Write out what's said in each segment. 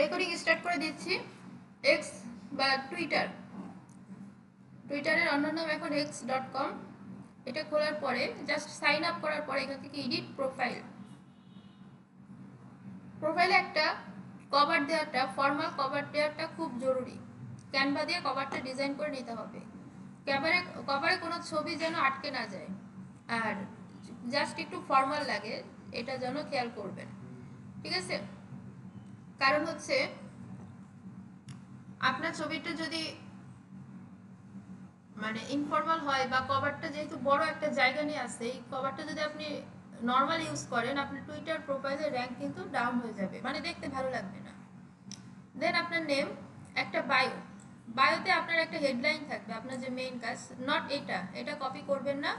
Recording start করে দিচ্ছি। X বা টুইটারের অন্য নাম এখন x.com। এটা খোলার পরে জাস্ট সাইন আপ করার পরে এখান থেকে এডিট প্রোফাইলে একটা কভার দেওয়াটা, ফর্মাল কভার দেওয়াটা খুব জরুরি। ক্যানভা দিয়ে কভারটা ডিজাইন করে নিতে হবে। কভারে কোনো ছবি যেন আটকে না যায়, আর জাস্ট একটু ফর্মাল লাগে, এটা যেন খেয়াল করবেন, ঠিক আছে? কারণ হচ্ছে আপনার ছবিটা যদি মানে ইনফর্মাল হয় বা কভারটা যেহেতু বড় একটা জায়গা নিয়ে আসছে, এই কভারটা যদি আপনি নর্মাল ইউজ করেন, আপনার টুইটার প্রোফাইলের র্যাঙ্ক কিন্তু ডাউন হয়ে যাবে, মানে দেখতে ভালো লাগবে না। দেন আপনার নেম, একটা বায়োতে আপনার একটা হেডলাইন থাকবে, আপনার যে মেইন কাজ, নট এটা কপি করবেন না।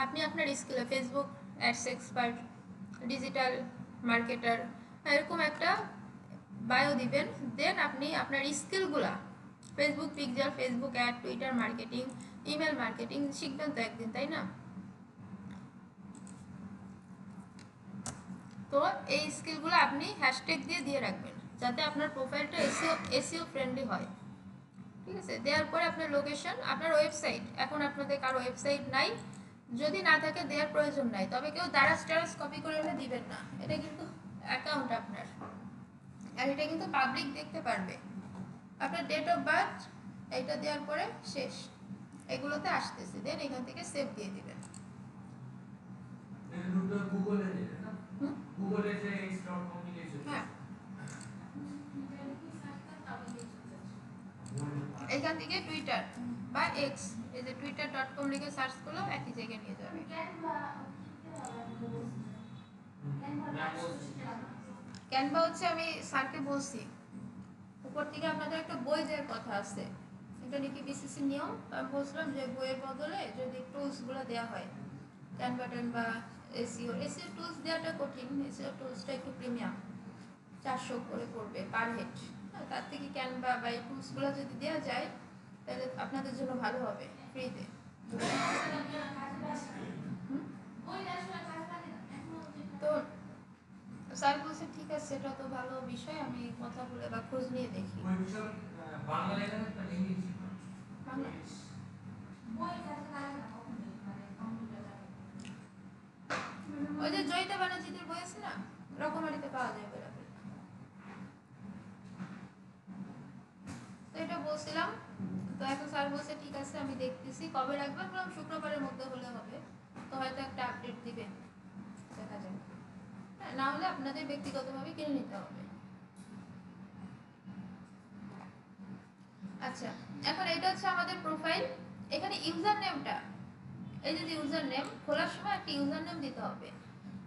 আপনি আপনার স্কিলে Facebook ads expert, digital marketer, এরকম একটা বায়ো দিবেন। দেন আপনি আপনার স্কিলগুলা, Facebook picture, Facebook ad, Twitter marketing, email marketing শিখবেন তো একদিন, তাই না? তো এই স্কিলগুলো আপনি হ্যাশট্যাগ দিয়ে রাখবেন, যাতে আপনার প্রোফাইলটা এসইও ফ্রেন্ডলি হয়, ঠিক আছে? দেওয়ার পরে আপনার লোকেশন, আপনার ওয়েবসাইট, এখন আপনাদের কারো ওয়েবসাইট নাই, যদি না থাকে দেওয়ার প্রয়োজন নাই, তবে কেউ দারাজ কপি করে এনে দিবেন না, এটা কিন্তু অ্যাকাউন্ট আপনার, আর এটা কিন্তু পাবলিক দেখতে পারবে। আপনার ডেট অফ বার্থ, এটা দেওয়ার পরে শেষ, এগুলোতে আসতেছে। দেন এখান থেকে সেভ দিয়ে দিবেন। হ্যাঁ, এখান থেকে টুইটার বা এক্স, এই যে twitter.com লিখে সার্চ করলেও একই জায়গায় নিয়ে যাবে। ক্যানভা হচ্ছে, আমি স্যারকে বলছি উপর থেকে আপনাদের একটা বই দেওয়ার কথা আছে, এটা নাকি বিসিসি নিয়ম। আমি বলছিলাম যে বইয়ের বদলে যদি টুলসগুলো দেওয়া হয়, ক্যানভা বা এসিও টুলস দেওয়াটা কঠিন, এসিও টুলসটা একটু প্রিমিয়াম, 400 করে পড়বে পার হেড। তার থেকে ক্যানভা বা এই টুলসগুলো যদি দেওয়া যায় তাহলে আপনাদের জন্য ভালো হবে, ফ্রিতে। তো স্যার বলছে ঠিক আছে, সেটা তো ভালো বিষয়, আমি কথা বলে বা খোঁজ নিয়ে দেখি। ওই যে জয়িতা ব্যানার্জিদের বই আছে না, রকমারিতে পাওয়া যায় বই। তো এটা বলছিলাম, তো এখন স্যার বলছে ঠিক আছে আমি দেখতেছি কবে রাখবেন, বললাম শুক্রবারের মধ্যে হলে হবে, তো হয়তো একটা আপডেট দিবেন, দেখা যাবে। না হলে আপনাদের ব্যক্তিগতভাবে কিনে নিতে হবে। আচ্ছা, এখন এটা হচ্ছে আমাদের প্রোফাইল। এখানে ইউজার নেমটা, এই যে ইউজার নেম খোলার সময় একটা ইউজার নেম দিতে হবে।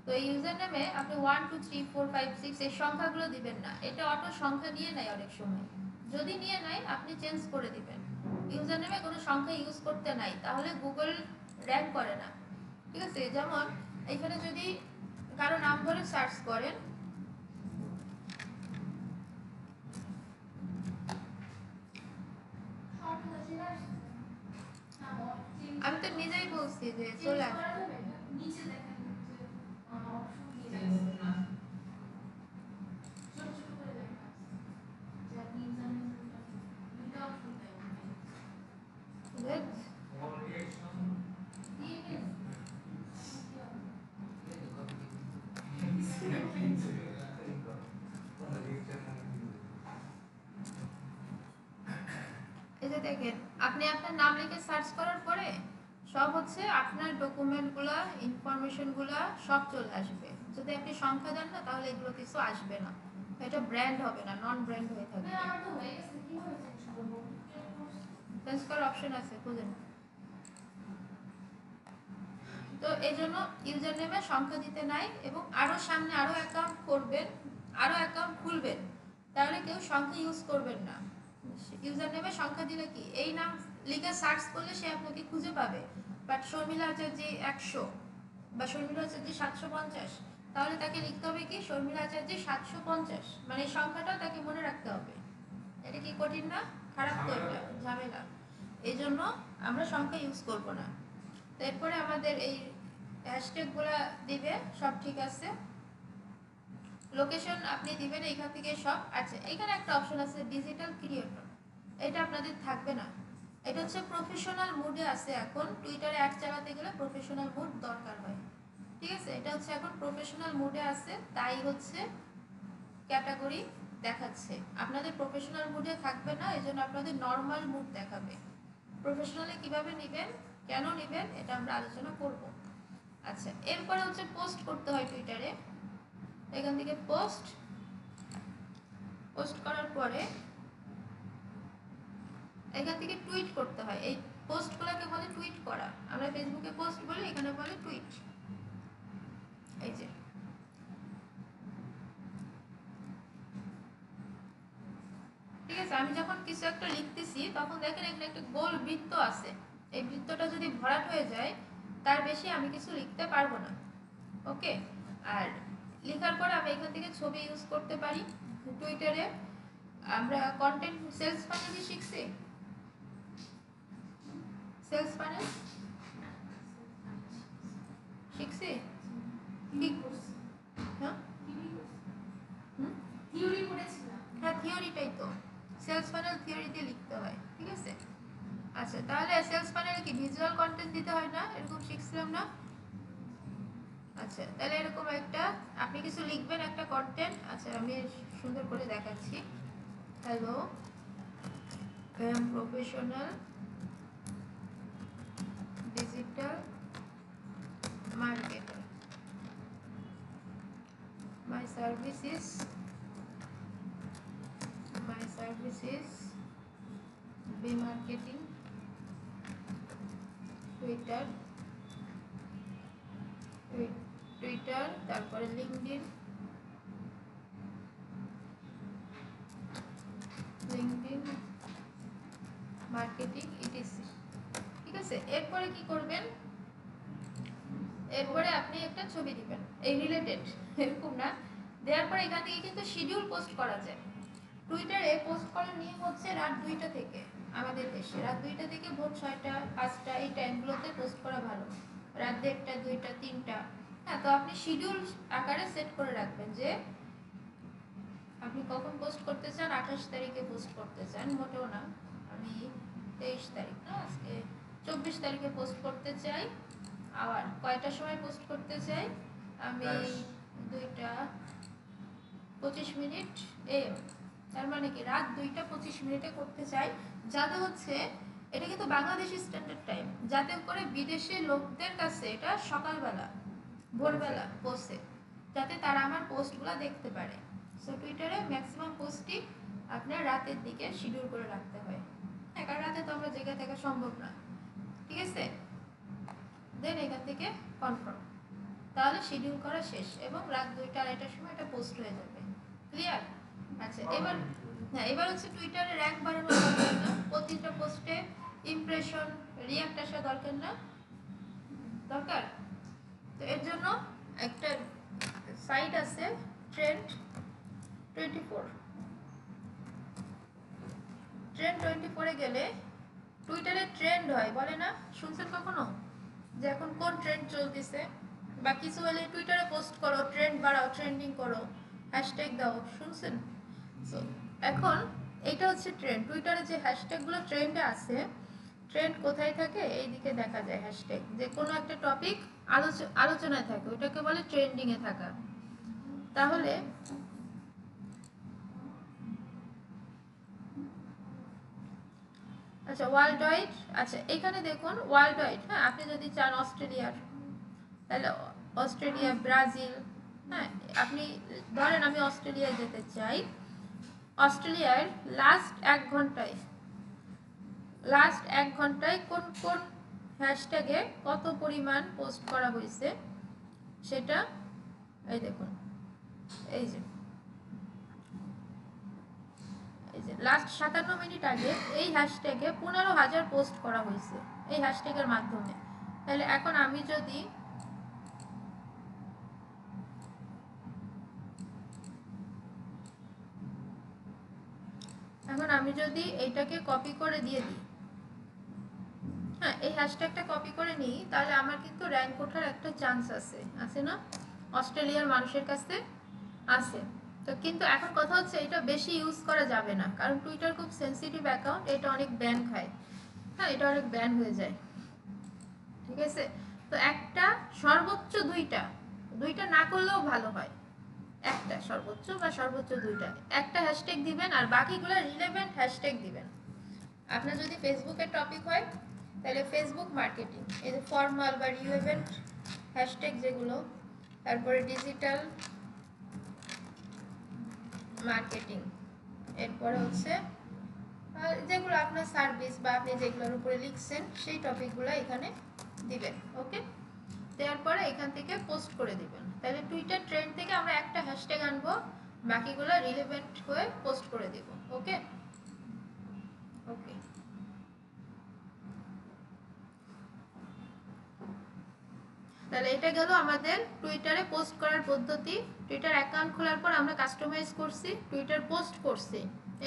তো এই ইউজার নেমে আপনি 1 2 3 4 5 6 এই সংখ্যাগুলো দিবেন না, এটা অটো সংখ্যা নিয়ে নেয় অনেক সময়, যদি নিয়ে নেয় আপনি চেঞ্জ করে দিবেন। ইউজার নেমে কোনো সংখ্যা ইউজ করতে নাই, তাহলে গুগল র্যাঙ্ক করে না, ঠিক আছে? যেমন এখানে যদি কারো নাম ধরে সার্চ করেন, আমি তো নিজেই বলছি যে চলে আসবে। এই যে দেখেন, আপনি আপনার নাম লিখে সার্চ করার পরে সব হচ্ছে আপনার ডকুমেন্টগুলো, ইনফরমেশনগুলো সব চলে আসবে। যদি আপনি সংখ্যা দেন না, তাহলে এগুলো কিছু আসবে না, এটা ব্র্যান্ড হবে না, নন ব্র্যান্ড হয়ে থাকবে। চেঞ্জ করার অপশন আছে, খুঁজেন। তো এই জন্য ইউজার নেমে সংখ্যা দিতে নাই, এবং আরও সামনে আরও অ্যাকাউন্ট করবেন, আরও অ্যাকাউন্ট খুলবেন, তাহলে কেউ সংখ্যা ইউজ করবেন না। ইউজার নেমে সংখ্যা দিলে কি, এই নাম লিখে সার্চ করলে সে আপনাকে খুঁজে পাবে, বাট শর্মিলা আচার্য 100 বা শর্মিলা আচার্য 750, তাহলে তাকে লিখতে হবে কি শর্মিলা আচার্য 750, মানে এই সংখ্যাটাও তাকে মনে রাখতে হবে। এটা কি কঠিন না? খারাপ তো, এটা ঝামেলা। এই জন্য আমরা সংখ্যা ইউজ করব না। এরপরে আমাদের এই হ্যাশট্যাগুলো দিবে, সব ঠিক আছে। লোকেশন আপনি দিবেন এইখান থেকে সব। আচ্ছা, এখানে একটা অপশন আছে ডিজিটাল ক্রিয়েটর, এটা আপনাদের থাকবে না। এটা হচ্ছে প্রফেশনাল মুডে আছে। এখন টুইটারে অ্যাড চালাতে গেলে প্রফেশনাল মুড দরকার হয়, ঠিক আছে? এটা হচ্ছে এখন প্রফেশনাল মুডে আছে, তাই হচ্ছে ক্যাটাগরি দেখাচ্ছে। আপনাদের প্রফেশনাল মুডে থাকবে না, এই জন্য আপনাদের নর্মাল মুড দেখাবে। প্রফেশনালে কিভাবে নেবেন, কেন নেবেন, এটা আমরা আলোচনা করব। আচ্ছা, এরপরে হচ্ছে পোস্ট করতে হয় টুইটারে। এখান থেকে পোস্ট করার পরে এখান থেকে টুইট করতে হয়। এই পোস্টগুলোকে বলে টুইট করা। আমরা ফেসবুকে পোস্ট বলি, এখানে বলে টুইট। এই যে ঠিক আছে, আমি যখন কিছু একটা লিখতেছি তখন দেখেন এখানে একটা গোল বৃত্ত আছে। এই বৃত্তটা যদি ভরাট হয়ে যায়, তার বেশি আমি কিছু লিখতে পারবো না। ওকে, আর লেখার পর আমি এখান থেকে ছবি ইউজ করতে পারি টুইটারে। আমরা কন্টেন্ট সেলস ফানেল শিখছি, সেলস ফানেল শিখছি। হ্যাঁ, হ্যাঁ, থিওরিটাই তো সেলস ফানেল থিওরিতে লিখতে হয়, ঠিক আছে? আচ্ছা, তাহলে সেলস ফানেলে কি ভিজুয়াল কন্টেন্ট দিতে হয় না? এরকম শিখছিলাম না? আচ্ছা, তাহলে এরকম একটা আপনি কিছু লিখবেন, একটা কন্টেন্ট। আচ্ছা, আমি সুন্দর করে দেখাচ্ছি। Hello, I am professional digital marketer, my service is be marketing, Twitter, তারপরে লিঙ্কডইন মার্কেটিং ইটিসি, ঠিক আছে? এরপরে কি করবেন, এরপরে আপনি একটা ছবি দিবেন এই রিলেটেড, এরকম না। দেওয়ার পরে এখান থেকে কিন্তু শিডিউল পোস্ট করা যায়। টুইটারে পোস্ট করার নিয়ম হচ্ছে রাত 2টা থেকে, আমাদের দেশে রাত 2টা থেকে ভোর 6টা 5টা এই টাইমগুলোতে পোস্ট করা ভালো। রাত 1:30, 2টা, 3টা। হ্যাঁ, তো আপনি শিডিউল আকারে সেট করে রাখবেন যে আপনি কখন পোস্ট করতে চান। 28 তারিখে পোস্ট করতে চান, মোটেও না, আমি 23 তারিখ না, আজকে 24 তারিখে পোস্ট করতে চাই। আবার কয়টার সময় পোস্ট করতে চাই আমি? 2:25 AM। তার মানে কি রাত 2:25 করতে চাই, যাতে হচ্ছে এটা কিন্তু বাংলাদেশি স্ট্যান্ডার্ড টাইম, যাতে করে বিদেশি লোকদের কাছে এটা সকালবেলা ভোরবেলা পৌঁছে, যাতে তারা আমার পোস্টগুলো দেখতে পারে। সো টুইটারে ম্যাক্সিমাম পোস্টই আপনার রাতের দিকে শিডিউল করে রাখতে হয়। হ্যাঁ, কারণ রাতে তো আমরা জেগে থাকা সম্ভব না, ঠিক আছে? দেন এখান থেকে কনফার্ম, তাহলে শিডিউল করা শেষ এবং রাত 2টা 2:30টার সময় এটা পোস্ট হয়ে যাবে। ক্লিয়ার? আচ্ছা, এবার হ্যাঁ, এবার হচ্ছে টুইটারে র্যাঙ্ক বাড়ানোর দরকার না, প্রতিটা পোস্টে ইমপ্রেশন রিঅ্যাক্ট আসা দরকার না? দরকার। তো এর জন্য একটা সাইট আছে ট্রেন্ড 24। ট্রেন্ড 24-এ গেলে টুইটারে ট্রেন্ড হয়, বলে না? শুনছেন কখনো যে এখন কোন ট্রেন্ড চলতেছে? বা কিছু হলে টুইটারে পোস্ট করো, ট্রেন্ড বাড়াও, ট্রেন্ডিং করো, হ্যাশট্যাগ দাও, শুনছেন? সো এখন এটা হচ্ছে ট্রেন্ড। টুইটারে যে হ্যাশট্যাগুলো ট্রেন্ডে আছে, ট্রেন্ড কোথায় থাকে? এইদিকে দেখা যায় হ্যাশট্যাগ, যে কোনো একটা টপিক আলোচনায় থাকে, ওটাকে বলে ট্রেন্ডিংয়ে থাকা। তাহলে আচ্ছা, ওয়ার্ল্ড ওয়াইড, আচ্ছা এখানে দেখুন ওয়ার্ল্ড ওয়াইড। হ্যাঁ, আপনি যদি চান অস্ট্রেলিয়ার, তাহলে অস্ট্রেলিয়া, ব্রাজিল। হ্যাঁ, আপনি ধরেন আমি অস্ট্রেলিয়ায় যেতে চাই, অস্ট্রেলিয়ার লাস্ট 1 ঘন্টায় কোন কোন হ্যাশট্যাগে কত পরিমাণ পোস্ট করা হয়েছে সেটা এই দেখুন। এই যে লাস্ট 57 মিনিট আগে এই হ্যাশট্যাগে 15,000 পোস্ট করা হয়েছে এই হ্যাশট্যাগের মাধ্যমে। তাহলে এখন আমি যদি এইটাকে কপি করে দিয়ে দিই, হ্যাঁ এই হ্যাশট্যাগটা কপি করে নিই, তাহলে আমার কিন্তু র্যাঙ্ক ওঠার একটা চান্স আছে না অস্ট্রেলিয়ার মানুষের কাছে? আছে। তো কিন্তু এখন কথা হচ্ছে এটা বেশি ইউজ করা যাবে না, কারণ টুইটার খুব সেনসিটিভ অ্যাকাউন্ট, এটা অনেক ব্যান খায়। হ্যাঁ, এটা অনেক ব্যান হয়ে যায়। ঠিক আছে, তো একটা সর্বোচ্চ দুইটা, দুইটা না করলেও ভালো হয়, একটা সর্বোচ্চ বা সর্বোচ্চ দুইটা, একটা হ্যাশট্যাগ দিবেন আর বাকিগুলো রিলেভেন্ট হ্যাশট্যাগ দিবেন। আপনার যদি ফেসবুকের টপিক হয় তাহলে ফেসবুক মার্কেটিং, এই যে ফর্মাল বা রিলেভেন্ট হ্যাশট্যাগ যেগুলো, তারপরে ডিজিটাল মার্কেটিং, এরপরে হচ্ছে যেগুলো আপনার সার্ভিস বা আপনি যেগুলোর উপরে লিখছেন সেই টপিকগুলো এখানে দিবেন। ওকে, দেওয়ার পরে এখান থেকে পোস্ট করে দিবেন। তাহলে টুইটার ট্রেন্ড থেকে আমরা একটা হ্যাশট্যাগ আনবো, বাকিগুলো রিলেভেন্ট হয়ে পোস্ট করে দিব। ওকে ওকে, তাহলে এটা গেল আমাদের টুইটারে পোস্ট করার পদ্ধতি। টুইটার অ্যাকাউন্ট খোলার পর আমরা কাস্টমাইজ করছি, টুইটার পোস্ট করছি।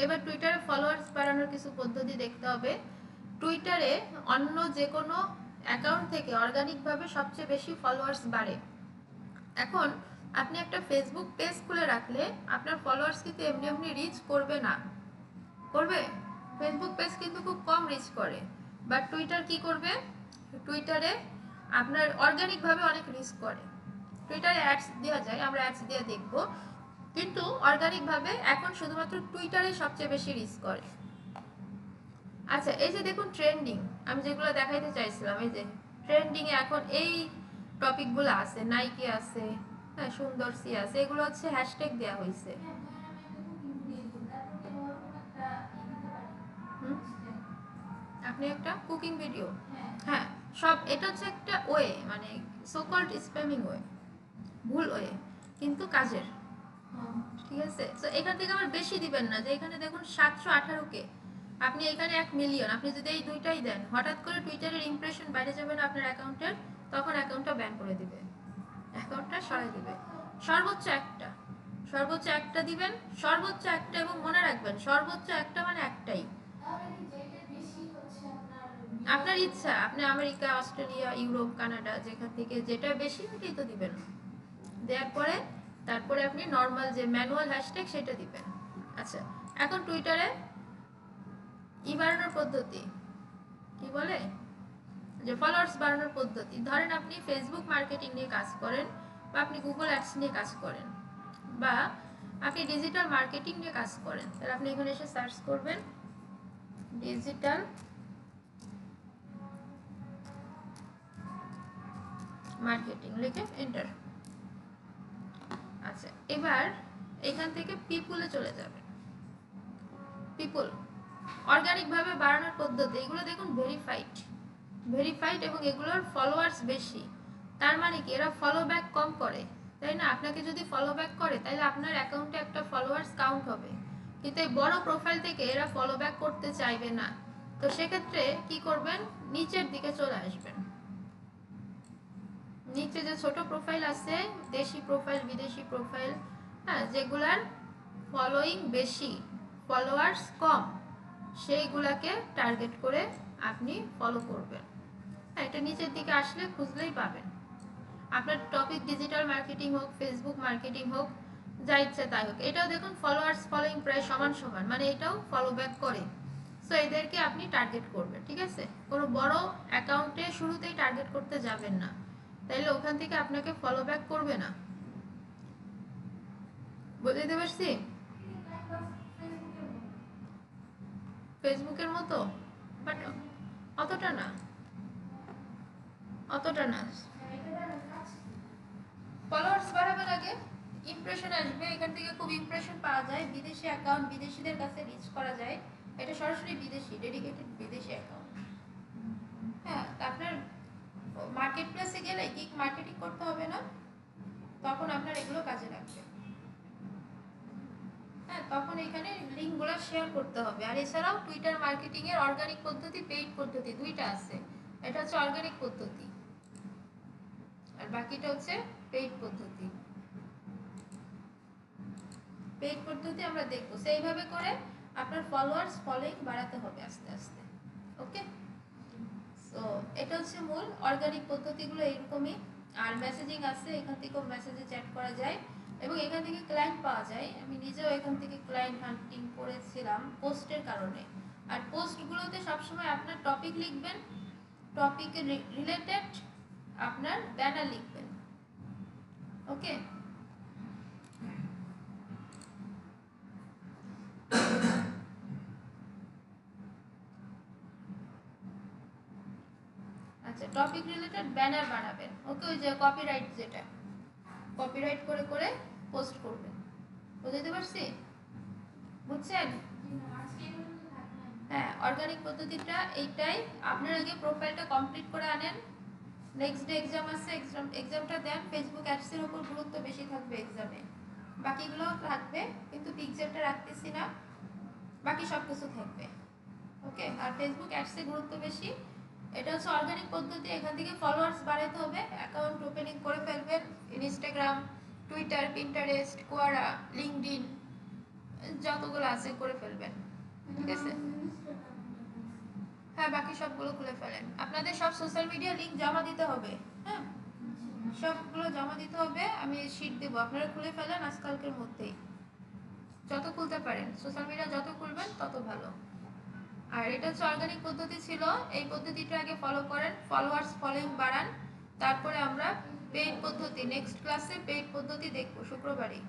এবার টুইটারে ফলোয়ার্স বাড়ানোর কিছু পদ্ধতি দেখতে হবে। টুইটারে অন্য যে কোনো অ্যাকাউন্ট থেকে অর্গানিকভাবে সবচেয়ে বেশি ফলোয়ার্স বাড়ে। এখন আপনি একটা ফেসবুক পেজ খুলে রাখলে আপনার ফলোয়ার্স কিন্তু এমনি এমনি রিচ করবে না, করবে? ফেসবুক পেজ কিন্তু খুব কম রিচ করে, বাট টুইটার কি করবে, টুইটারে আপনার অর্গানিকভাবে অনেক রিচ করে। টুইটারে অ্যাডস দেওয়া যায়, আমরা অ্যাডস দিয়ে দেখব, কিন্তু অর্গানিকভাবে এখন শুধুমাত্র টুইটারে সবচেয়ে বেশি রিচ করে। আচ্ছা, এই যে দেখুন ট্রেন্ডিং, আমি যেগুলো দেখাইতে চাইছিলাম, এই যে ট্রেন্ডিংয়ে এখন এই টপিকগুলো আছে, নাইকি আছে, হ্যাঁ সুন্দর সি আছে, এগুলো হচ্ছে হ্যাশট্যাগ দেওয়া হয়েছে। আপনি একটা কুকিং ভিডিও, হ্যাঁ সব, এটা হচ্ছে একটা ওয়ে, মানে সো কল্ড স্প্যামিং ওয়ে, ভুল ওয়ে কিন্তু কাজের। ঠিক আছে, তো এখান থেকে আবার বেশি দিবেন না, যে এখানে দেখুন 718 কে, আপনি এখানে 1 মিলিয়ন, আপনি যদি এই দুইটাই দেন হঠাৎ করে টুইটারের ইমপ্রেশন বাইরে যাবে না আপনার অ্যাকাউন্টের, তখন অ্যাকাউন্টটা ব্যান করে দিবে, অ্যাকাউন্টটা সরাই দিবে। সর্বোচ্চ একটা, সর্বোচ্চ একটা দিবেন, সর্বোচ্চ একটা, এবং মনে রাখবেন সর্বোচ্চ একটা মানে একটাই। আপনার ইচ্ছা, আপনি আমেরিকা, অস্ট্রেলিয়া, ইউরোপ, কানাডা, যেখান থেকে যেটা বেশি সেটাই তো দিবেন। দেওয়ার পরে তারপরে আপনি নর্মাল যে ম্যানুয়াল হ্যাশট্যাগ সেটা দিবেন। আচ্ছা, এখন টুইটারে বাড়ানোর পদ্ধতি কি বলে, যে ফলোয়ার্স বাড়ানোর পদ্ধতি। ধরেন আপনি ফেসবুক মার্কেটিং নিয়ে কাজ করেন, বা আপনি গুগল অ্যাডস নিয়ে কাজ করেন, বা আপনি ডিজিটাল মার্কেটিং নিয়ে কাজ করেন, তাহলে আপনি এখানে এসে সার্চ করবেন ডিজিটাল মার্কেটিং, লিখে এন্টার। আচ্ছা, এবার এখান থেকে পিপুলে চলে যাবে। পিপুল অর্গানিকভাবে বাড়ানোর পদ্ধতি, এগুলো দেখুন ভেরিফাইড, ভেরিফাইড, এবং এগুলোর ফলোয়ার্স বেশি। তার মানে কি, এরা ফলো ব্যাক কম করে, তাই না? আপনাকে যদি ফলো ব্যাক করে তাহলে আপনার অ্যাকাউন্টে একটা ফলোয়ার্স কাউন্ট হবে, কিন্তু এই বড় প্রোফাইল থেকে এরা ফলো ব্যাক করতে চাইবে না। তো সেক্ষেত্রে কি করবেন, নিচের দিকে চলে আসবেন। নিচে যে ছোট প্রোফাইল আছে, দেশি প্রোফাইল, বিদেশি প্রোফাইল, হ্যাঁ যেগুলার ফলোইং বেশি, ফলোয়ার্স কম, সেইগুলাকে টার্গেট করে আপনি ফলো করবেন। হ্যাঁ, এটা নিচের দিকে আসলে খুঁজলেই পাবেন। আপনার টপিক ডিজিটাল মার্কেটিং হোক, ফেসবুক মার্কেটিং হোক, যা ইচ্ছে তাই হোক, এটাও দেখুন ফলোয়ার্স ফলোইং প্রায় সমান সমান, মানে এটাও ফলো ব্যাক করে। সো এদেরকে আপনি টার্গেট করবেন। ঠিক আছে, কোনো বড় অ্যাকাউন্টে শুরুতেই টার্গেট করতে যাবেন না, তাইলে ওখান থেকে আপনাকে ফলো ব্যাক করবে না। বুঝতে পারছি? ফেসবুকের মতো, বাট অতটা না, অতটা না। ফলোয়ার্স বাড়াবার আগে ইমপ্রেশন আসবে, এখান থেকে খুব ইমপ্রেশন পাওয়া যায়, বিদেশি অ্যাকাউন্ট, বিদেশিদের কাছে রিচ করা যায়, এটা সরাসরি বিদেশি, ডেডিকেটেড বিদেশি অ্যাকাউন্ট। হ্যাঁ, আপনার মার্কেট প্লেসে গেলে গিগ মার্কেটিং করতে হবে না, তখন আপনার এগুলো কাজে লাগবে। হ্যাঁ, তখন এখানে লিঙ্কগুলো শেয়ার করতে হবে। আর এছাড়াও টুইটার মার্কেটিং এর অর্গানিক পদ্ধতি, পেইড পদ্ধতি, দুইটা আছে। এটা হচ্ছে অর্গানিক পদ্ধতি, আর বাকিটা হচ্ছে পেইড পদ্ধতি। পেইড পদ্ধতি আমরা দেখব, সেইভাবে করে আপনার ফলোয়ার্স ফলোইং বাড়াতে হবে আস্তে আস্তে। ওকে, সো এটা হচ্ছে মূল অর্গানিক পদ্ধতিগুলো এরকমই। আর মেসেজিং আছে, এখান থেকেও মেসেজে চ্যাট করা যায়। এবং এখান থেকে ক্লায়েন্ট পাওয়া যায়। আমি নিজেও এখান থেকে ক্লায়েন্ট হান্টিং করেছিলাম পোস্টের কারণে। আর পোস্টগুলোতে সবসময় আপনার টপিক লিখবেন, টপিকে রিলেটেড আপনার ব্যানার লিখবেন। ওকে, আচ্ছা, টপিক রিলেটেড ব্যানার বানাবেন। ওকে, ওই যে কপিরাইট, যেটা কপিরাইট করে করে পোস্ট করবেন। বুঝতে পারছি? বুঝছেন? হ্যাঁ, অর্গানিক পদ্ধতিটা এইটাই। আপনার আগে প্রোফাইলটা কমপ্লিট করে আনেন। নেক্সট ডে এক্সাম আছে, এক্সামটা দেন। ফেসবুক অ্যাডসের উপর গুরুত্ব বেশি থাকবে এক্সামে, বাকিগুলো থাকবে কিন্তু পিকচারটা রাখতেছি না, বাকি সব কিছু থাকবে। ওকে, আর ফেসবুক অ্যাডসে গুরুত্ব বেশি। এটা হচ্ছে অর্গানিক পদ্ধতি। এখান থেকে ফলোয়ার্স বাড়াতে হবে, অ্যাকাউন্ট ওপেনিং করে ফেলবেন। ইনস্টাগ্রাম, টুইটার, পিন্টারেস্ট, কোয়ারা, লিঙ্কডইন, যতগুলো আছে করে ফেলবেন। ঠিক আছে? হ্যাঁ, বাকি সবগুলো খুলে ফেলেন। আপনাদের সব সোশ্যাল মিডিয়া লিংক জমা দিতে হবে। হ্যাঁ, সবগুলো জমা দিতে হবে। আমি শিট দেবো, আপনারা খুলে ফেলেন আজকালকের মধ্যেই, যত খুলতে পারেন। সোশ্যাল মিডিয়া যত খুলবেন তত ভালো। আর এটা হচ্ছে অর্গানিক পদ্ধতি ছিল। এই পদ্ধতিটা আগে ফলো করেন, ফলোয়ার্স ফলোইং বাড়ান, তারপরে আমরা পেইড পদ্ধতি, নেক্সট ক্লাসে পেইড পদ্ধতি দেখবো শুক্রবারই।